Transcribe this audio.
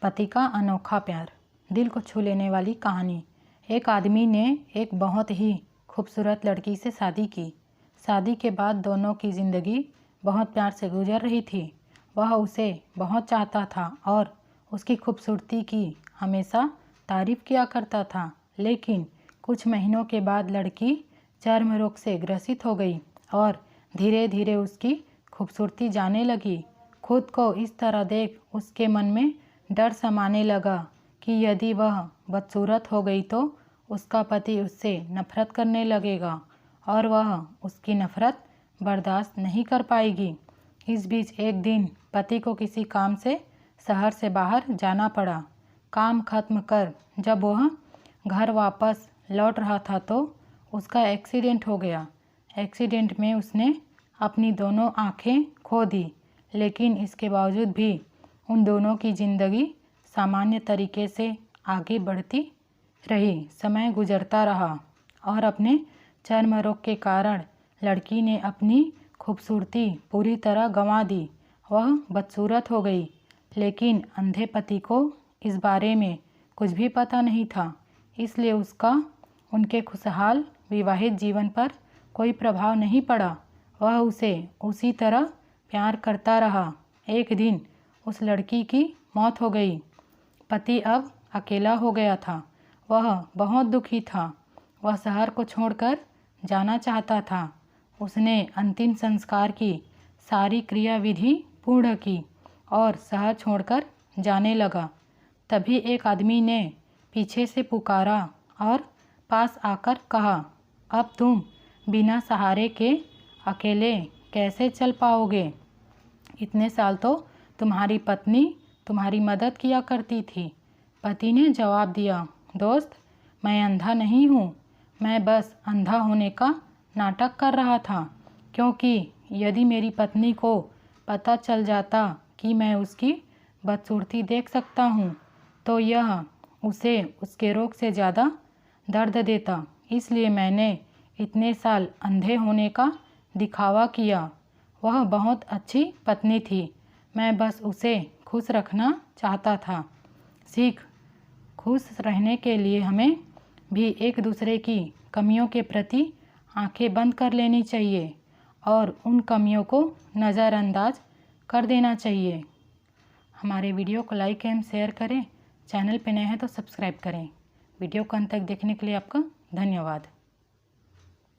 पति का अनोखा प्यार, दिल को छू लेने वाली कहानी। एक आदमी ने एक बहुत ही खूबसूरत लड़की से शादी की। शादी के बाद दोनों की ज़िंदगी बहुत प्यार से गुजर रही थी। वह उसे बहुत चाहता था और उसकी खूबसूरती की हमेशा तारीफ़ किया करता था। लेकिन कुछ महीनों के बाद लड़की चर्म रोग से ग्रसित हो गई और धीरे धीरे उसकी खूबसूरती जाने लगी। खुद को इस तरह देख उसके मन में डर समाने लगा कि यदि वह बदसूरत हो गई तो उसका पति उससे नफरत करने लगेगा और वह उसकी नफरत बर्दाश्त नहीं कर पाएगी। इस बीच एक दिन पति को किसी काम से शहर से बाहर जाना पड़ा। काम खत्म कर जब वह घर वापस लौट रहा था तो उसका एक्सीडेंट हो गया। एक्सीडेंट में उसने अपनी दोनों आँखें खो दी, लेकिन इसके बावजूद भी उन दोनों की ज़िंदगी सामान्य तरीके से आगे बढ़ती रही। समय गुजरता रहा और अपने चर्म रोग के कारण लड़की ने अपनी खूबसूरती पूरी तरह गंवा दी। वह बदसूरत हो गई, लेकिन अंधे पति को इस बारे में कुछ भी पता नहीं था, इसलिए उसका उनके खुशहाल विवाहित जीवन पर कोई प्रभाव नहीं पड़ा। वह उसे उसी तरह प्यार करता रहा। एक दिन उस लड़की की मौत हो गई। पति अब अकेला हो गया था। वह बहुत दुखी था। वह शहर को छोड़कर जाना चाहता था। उसने अंतिम संस्कार की सारी क्रियाविधि पूर्ण की और शहर छोड़कर जाने लगा। तभी एक आदमी ने पीछे से पुकारा और पास आकर कहा, अब तुम बिना सहारे के अकेले कैसे चल पाओगे? इतने साल तो तुम्हारी पत्नी तुम्हारी मदद किया करती थी। पति ने जवाब दिया, दोस्त, मैं अंधा नहीं हूँ। मैं बस अंधा होने का नाटक कर रहा था, क्योंकि यदि मेरी पत्नी को पता चल जाता कि मैं उसकी बदसूरती देख सकता हूँ तो यह उसे उसके रोग से ज़्यादा दर्द देता। इसलिए मैंने इतने साल अंधे होने का दिखावा किया। वह बहुत अच्छी पत्नी थी। मैं बस उसे खुश रखना चाहता था। सीख, खुश रहने के लिए हमें भी एक दूसरे की कमियों के प्रति आंखें बंद कर लेनी चाहिए और उन कमियों को नज़रअंदाज कर देना चाहिए। हमारे वीडियो को लाइक एवं शेयर करें। चैनल पे नए हैं तो सब्सक्राइब करें। वीडियो को अंत तक देखने के लिए आपका धन्यवाद।